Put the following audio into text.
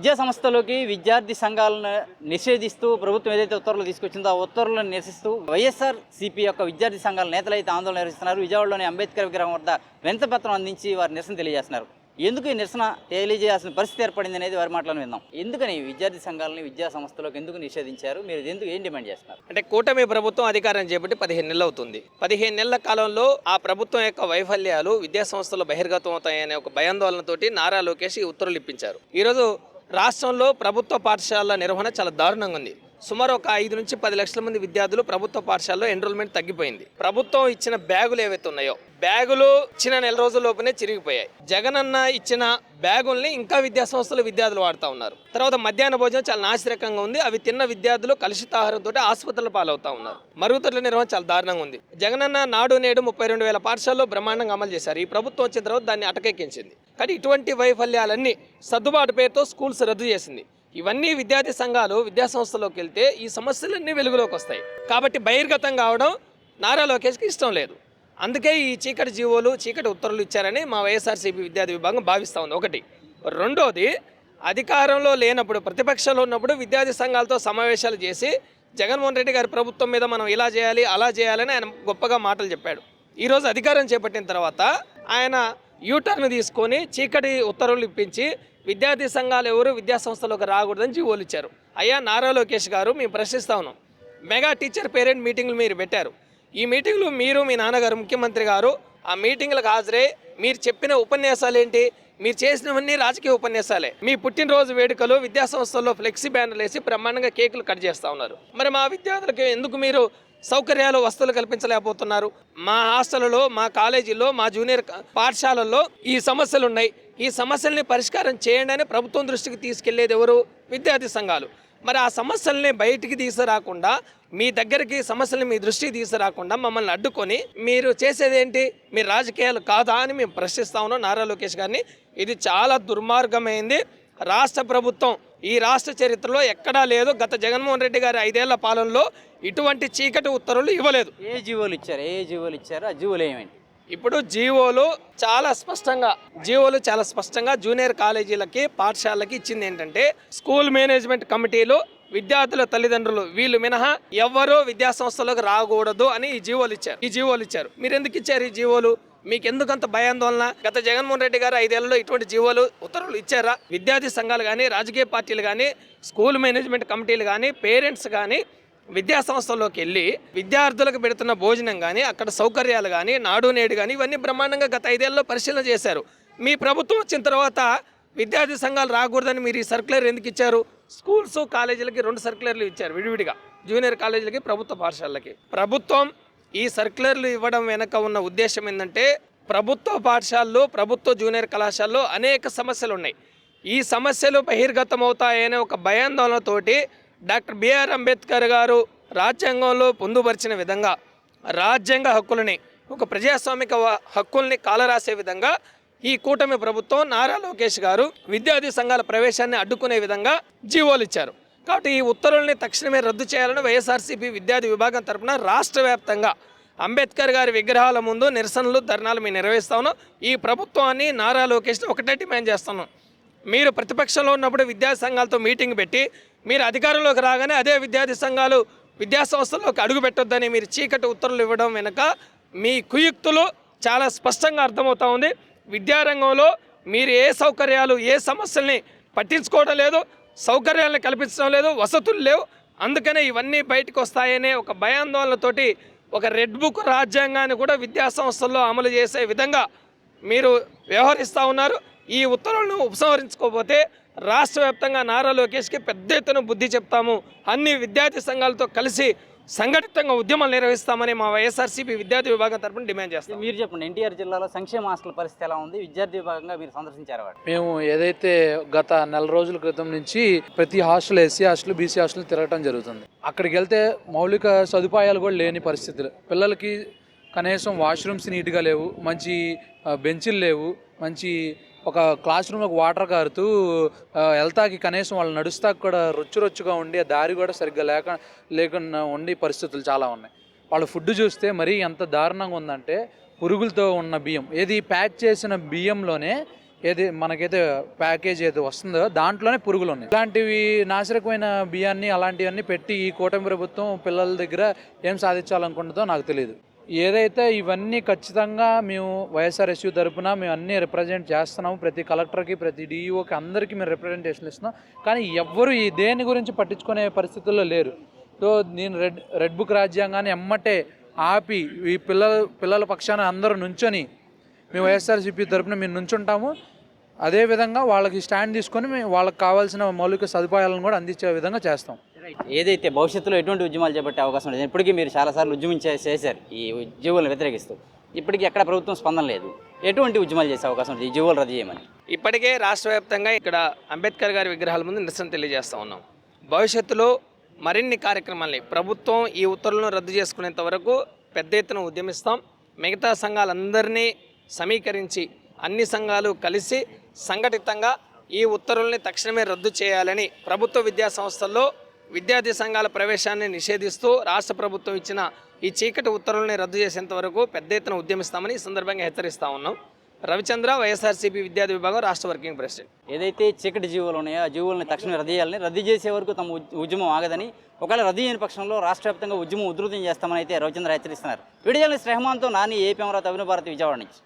విద్యా సంస్థలోకి విద్యార్థి సంఘాలను నిషేధిస్తూ ప్రభుత్వం ఏదైతే ఉత్తర్వులు తీసుకొచ్చిందో ఆ ఉత్తర్వులను నిరసిస్తూ వైఎస్ఆర్ సిపి యొక్క విద్యార్థి సంఘాల నేతలు అయితే ఆందోళన నిర్వహిస్తున్నారు. విజయవాడలోని అంబేద్కర్ విగ్రహం వద్ద వినతిపత్రం అందించి వారి నిరసన తెలియజేస్తున్నారు. ఎందుకు ఈ నిరసన తెలియజేయాల్సిన పరిస్థితి ఏర్పడింది అనేది వారి మాటలను విందాం. ఎందుకని విద్యార్థి సంఘాలని విద్యా సంస్థలకు ఎందుకు నిషేధించారు? మీరు ఎందుకు ఏం డిమాండ్ చేస్తున్నారు? అంటే కూటమి ప్రభుత్వం అధికారం చేపట్టి 15 నెలలు అవుతుంది. 15 నెలల కాలంలో ఆ ప్రభుత్వం యొక్క వైఫల్యాలు విద్యా సంస్థలు బహిర్గతం అవుతాయనే ఒక భయాందోళనతోటి నారా లోకేష్ ఈ ఉత్తర్వులు ఇప్పించారు. ఈరోజు రాష్ట్రంలో ప్రభుత్వ పాఠశాలల నిర్వహణ చాలా దారుణంగా ఉంది. సుమారు ఒక 5 నుంచి 10 లక్షల మంది విద్యార్థులు ప్రభుత్వ పాఠశాలలో ఎన్రోల్మెంట్ తగ్గిపోయింది. ప్రభుత్వం ఇచ్చిన బ్యాగులు ఏవైతే ఉన్నాయో బ్యాగులు ఇచ్చిన నెల రోజుల్లోపునే చిరిగిపోయాయి. జగనన్న ఇచ్చిన బ్యాగుల్ని ఇంకా విద్యా సంస్థలు విద్యార్థులు వాడుతూ ఉన్నారు. తర్వాత మధ్యాహ్న భోజనం చాలా నాసిరకంగా ఉంది. అవి తిన్న విద్యార్థులు కలుషితాహారంతో ఆసుపత్రుల పాలవుతా ఉన్నారు. మరుగుదొడ్ల నిర్వహణ చాలా దారుణంగా ఉంది. జగనన్న నాడు నేడు 32,000 పాఠశాలలో బ్రహ్మాండంగా అమలు చేశారు. ఈ ప్రభుత్వం వచ్చిన తర్వాత దాన్ని అటకెక్కించింది. కానీ ఇటువంటి వైఫల్యాలన్నీ సర్దుబాటు పేరుతో స్కూల్స్ రద్దు చేసింది. ఇవన్నీ విద్యార్థి సంఘాలు విద్యా సంస్థలోకి వెళ్తే ఈ సమస్యలన్నీ వెలుగులోకి వస్తాయి. కాబట్టి బహిర్గతం కావడం నారా లోకేష్కి ఇష్టం లేదు. అందుకే ఈ చీకటి జీవోలు చీకటి ఉత్తర్వులు ఇచ్చారని మా వైఎస్ఆర్సీపీ విద్యార్థి విభాగం భావిస్తూ ఉంది. ఒకటి. రెండోది, అధికారంలో లేనప్పుడు ప్రతిపక్షంలో ఉన్నప్పుడు విద్యార్థి సంఘాలతో సమావేశాలు చేసి జగన్మోహన్ రెడ్డి గారి ప్రభుత్వం మీద మనం ఇలా చేయాలి అలా చేయాలని ఆయన గొప్పగా మాటలు చెప్పాడు. ఈరోజు అధికారం చేపట్టిన తర్వాత ఆయన యూటర్న్ తీసుకొని చీకటి ఉత్తర్వులు ఇప్పించి విద్యార్థి సంఘాలు ఎవరు విద్యా సంస్థలోకి రాకూడదని జీవోలు ఇచ్చారు. అయ్యా నారా లోకేష్ గారు, మేము ప్రశ్నిస్తా ఉన్నాం. మెగా టీచర్ పేరెంట్ మీటింగ్లు మీరు పెట్టారు. ఈ మీటింగ్లు మీరు మీ నాన్నగారు ముఖ్యమంత్రి గారు ఆ మీటింగ్లకు హాజరై మీరు చెప్పిన ఉపన్యాసాలు ఏంటి? మీరు చేసినవన్నీ రాజకీయ ఉపన్యాసాలే. మీ పుట్టినరోజు వేడుకలు విద్యా సంస్థల్లో ఫ్లెక్సీ బ్యానర్లు వేసి బ్రహ్మాండంగా కేకులు కట్ చేస్తూ ఉన్నారు. మరి మా విద్యార్థులకు ఎందుకు మీరు సౌకర్యాలు వస్తువులు కల్పించలేకపోతున్నారు? మా హాస్టల్లో, మా కాలేజీల్లో, మా జూనియర్ పాఠశాలల్లో ఈ సమస్యలు ఉన్నాయి. ఈ సమస్యల్ని పరిష్కారం చేయండి అని ప్రభుత్వం దృష్టికి తీసుకెళ్లేది ఎవరు? విద్యార్థి సంఘాలు. మరి ఆ సమస్యల్ని బయటికి తీసుకురాకుండా, మీ దగ్గరికి సమస్యల్ని మీ దృష్టికి తీసుకురాకుండా మమ్మల్ని అడ్డుకొని మీరు చేసేది ఏంటి? మీ రాజకీయాలు కాదా అని మేము ప్రశ్నిస్తా ఉన్నాం నారా లోకేష్ గారిని. ఇది చాలా దుర్మార్గమైంది. రాష్ట్ర ప్రభుత్వం ఈ రాష్ట్ర చరిత్రలో ఎక్కడా లేదు. గత జగన్మోహన్ రెడ్డి గారి 5 ఏళ్ల పాలనలో ఇటువంటి చీకటి ఉత్తర్వులు ఇవ్వలేదు. ఏ జీవోలు ఇచ్చారు? ఆ జీవోలు ఏమేంటి? ఇప్పుడు జీవోలు చాలా స్పష్టంగా జూనియర్ కాలేజీలకి పాఠశాలకి ఇచ్చింది ఏంటంటే, స్కూల్ మేనేజ్మెంట్ కమిటీలు విద్యార్థుల తల్లిదండ్రులు వీళ్ళు మినహా ఎవ్వరూ విద్యా సంస్థలకు రాకూడదు అని ఈ జీవోలు ఇచ్చారు. మీరు ఎందుకు ఇచ్చారు ఈ జీవోలు? మీకు ఎందుకంత భయాందోళన? గత జగన్మోహన్ రెడ్డి గారు 5 ఏళ్లలో ఇటువంటి జీవోలు ఉత్తర్వులు ఇచ్చారా? విద్యార్థి సంఘాలు కానీ, రాజకీయ పార్టీలు కానీ, స్కూల్ మేనేజ్మెంట్ కమిటీలు కానీ, పేరెంట్స్ కానీ విద్యా సంస్థల్లోకి వెళ్ళి విద్యార్థులకు పెడుతున్న భోజనం కానీ, అక్కడ సౌకర్యాలు కానీ, నాడు నేడు కానీ ఇవన్నీ బ్రహ్మాండంగా గత 5 ఏళ్లలో పరిశీలన చేశారు. మీ ప్రభుత్వం వచ్చిన తర్వాత విద్యార్థి సంఘాలు రాకూడదని మీరు ఈ సర్క్యులర్ ఎందుకు ఇచ్చారు? స్కూల్స్ కాలేజీలకి 2 సర్క్యులర్లు ఇచ్చారు విడివిడిగా, జూనియర్ కాలేజీలకి, ప్రభుత్వ పాఠశాలలకి. ప్రభుత్వం ఈ సర్క్యులర్లు ఇవ్వడం వెనక ఉన్న ఉద్దేశం ఏంటంటే, ప్రభుత్వ పాఠశాలలు, ప్రభుత్వ జూనియర్ కళాశాలలో అనేక సమస్యలు ఉన్నాయి. ఈ సమస్యలు బహిర్గతం అవుతాయనే ఒక భయాందోళనతోటి డాక్టర్ బిఆర్ అంబేద్కర్ గారు రాజ్యాంగంలో పొందుపరిచిన విధంగా రాజ్యాంగ హక్కులని, ఒక ప్రజాస్వామిక హక్కుల్ని కాలరాసే విధంగా ఈ కూటమి ప్రభుత్వం నారా లోకేష్ గారు విద్యార్థి సంఘాల ప్రవేశాన్ని అడ్డుకునే విధంగా జీవోలు ఇచ్చారు. కాబట్టి ఈ ఉత్తర్వుల్ని తక్షణమే రద్దు చేయాలని వైఎస్ఆర్సీపీ విద్యార్థి విభాగం తరఫున రాష్ట్ర వ్యాప్తంగా అంబేద్కర్ గారి విగ్రహాల ముందు నిరసనలు, ధర్నాలు మేము నిర్వహిస్తా ఉన్నాం. ఈ ప్రభుత్వాన్ని, నారా లోకేష్ని ఒకటే డిమాండ్ చేస్తున్నాం. మీరు ప్రతిపక్షంలో ఉన్నప్పుడు విద్యార్థి సంఘాలతో మీటింగ్ పెట్టి మీరు అధికారంలోకి రాగానే అదే విద్యార్థి సంఘాలు విద్యా సంస్థల్లోకి అడుగు పెట్టొద్దని మీరు చీకటి ఉత్తర్వులు ఇవ్వడం వెనుక మీ కుయుక్తులు చాలా స్పష్టంగా అర్థమవుతా ఉంది. విద్యారంగంలో మీరు ఏ సౌకర్యాలు, ఏ సమస్యల్ని పట్టించుకోవడం లేదు, సౌకర్యాలను కల్పించడం లేదు, వసతులు లేవు. అందుకనే ఇవన్నీ బయటకు వస్తాయనే ఒక భయాందోళనతోటి ఒక రెడ్ బుక్ రాజ్యాంగాన్ని కూడా విద్యా సంస్థల్లో అమలు చేసే విధంగా మీరు వ్యవహరిస్తూ ఉన్నారు. ఈ ఉత్తర్వులను ఉపసంహరించుకోకపోతే రాష్ట్ర వ్యాప్తంగా నారా లోకేష్కి పెద్ద ఎత్తున బుద్ధి చెప్తాము. అన్ని విద్యార్థి సంఘాలతో కలిసి సంఘటితంగా ఉద్యమాలు నిర్వహిస్తామని మా వైఎస్ఆర్సీపీ విద్యార్థి విభాగం తరఫున డిమాండ్ చేస్తాం. మీరు చెప్పండి, ఎన్టీఆర్ జిల్లాలో సంక్షేమ హాస్టల్ పరిస్థితి ఎలా ఉంది? విద్యార్థి విభాగంగా మీరు సందర్శించారు. మేము ఏదైతే గత 4 రోజుల క్రితం నుంచి ప్రతి hostel, SC hostel, BC hostel తిరగటం జరుగుతుంది. అక్కడికి వెళ్తే మౌలిక సదుపాయాలు కూడా లేని పరిస్థితులు. పిల్లలకి కనీసం వాష్రూమ్స్ నీట్గా లేవు, మంచి బెంచీలు లేవు, మంచి ఒక క్లాస్ రూమ్లోకి వాటర్ కారుతూ వెళ్తాకి కనీసం వాళ్ళు నడుస్తాకి కూడా రొచ్చుగా ఉండి ఆ దారి కూడా సరిగ్గా లేకుండా ఉండి పరిస్థితులు చాలా ఉన్నాయి. వాళ్ళ ఫుడ్ చూస్తే మరీ ఎంత దారుణంగా ఉందంటే, పురుగులతో ఉన్న బియ్యం, ఏది ప్యాక్ చేసిన బియ్యంలోనే ఏది మనకైతే ప్యాకేజ్ ఏది వస్తుందో దాంట్లోనే పురుగులు ఉన్నాయి. ఇలాంటివి నాశరకమైన బియ్యాన్ని అలాంటివన్నీ పెట్టి ఈ కూటమి ప్రభుత్వం పిల్లల దగ్గర ఏం సాధించాలనుకుంటుందో నాకు తెలియదు. ఏదైతే ఇవన్నీ ఖచ్చితంగా మేము వైఎస్ఆర్ఎస్యూ తరపున మేము అన్నీ రిప్రజెంట్ చేస్తున్నాము. ప్రతి కలెక్టర్కి, ప్రతి డిఈఓకి అందరికీ మేము రిప్రజెంటేషన్ ఇస్తున్నాం. కానీ ఎవ్వరు ఈ దేని గురించి పట్టించుకునే పరిస్థితుల్లో లేరు. సో నేను రెడ్ బుక్ రాజ్యాంగాన్ని ఎమ్మటే ఆపి ఈ పిల్లల పక్షాన అందరూ నుంచొని మేము వైఎస్ఆర్సీపీ తరపున మేము నుంచుంటాము. అదేవిధంగా వాళ్ళకి స్టాండ్ తీసుకొని మేము వాళ్ళకి కావాల్సిన మౌలిక సదుపాయాలను కూడా అందించే విధంగా చేస్తాం. ఏదైతే భవిష్యత్తులో ఎటువంటి ఉద్యమాలు చేపట్టే అవకాశం లేదు. ఇప్పటికీ మీరు చాలాసార్లు చేశారు ఈ జీవోలను వ్యతిరేకిస్తూ. ఇప్పటికీ ఎక్కడ ప్రభుత్వం స్పందన లేదు. ఎటువంటి ఉద్యమాలు చేసే అవకాశం ఉంది ఈ జీవోలు రద్దు చేయమని? ఇప్పటికే రాష్ట్ర వ్యాప్తంగా ఇక్కడ అంబేద్కర్ గారి విగ్రహాల ముందు నిరసన తెలియజేస్తూ ఉన్నాం. భవిష్యత్తులో మరిన్ని కార్యక్రమాల్ని ప్రభుత్వం ఈ ఉత్తర్వులను రద్దు చేసుకునేంత వరకు పెద్ద ఎత్తున ఉద్యమిస్తాం. మిగతా సంఘాలందరినీ సమీకరించి అన్ని సంఘాలు కలిసి సంఘటితంగా ఈ ఉత్తర్వుల్ని తక్షణమే రద్దు చేయాలని ప్రభుత్వ విద్యా సంస్థల్లో విద్యార్థి సంఘాల ప్రవేశాన్ని నిషేధిస్తూ రాష్ట్ర ప్రభుత్వం ఇచ్చిన ఈ చీకటి ఉత్తర్వుల్ని రద్దు చేసేంత వరకు పెద్ద ఎత్తున ఉద్యమిస్తామని ఈ సందర్భంగా హెచ్చరిస్తా ఉన్నాం. రవిచంద్ర, వైఎస్ఆర్సీపీ విద్యార్థి విభాగం రాష్ట్ర వర్కింగ్ ప్రెసిడెంట్. ఏదైతే చీకటి జీవోలు ఉన్నాయో ఆ జీవోలను తక్షణమే రద్దు చేయాలని, రద్దు చేసే వరకు తమ ఉద్యమం ఆగదని, ఒకవేళ రద్దు చేయని పక్షంలో రాష్ట్ర వ్యాప్తంగా ఉద్యమం ఉధృతం చేస్తామని అయితే రవిచంద్ర హెచ్చరిస్తున్నారు. వీడియో జర్నలిస్ట్ రెహమాన్తో నాని, ఏపీ అమరావతి, అభినవ్ భారతి, విజయవాడ నుంచి.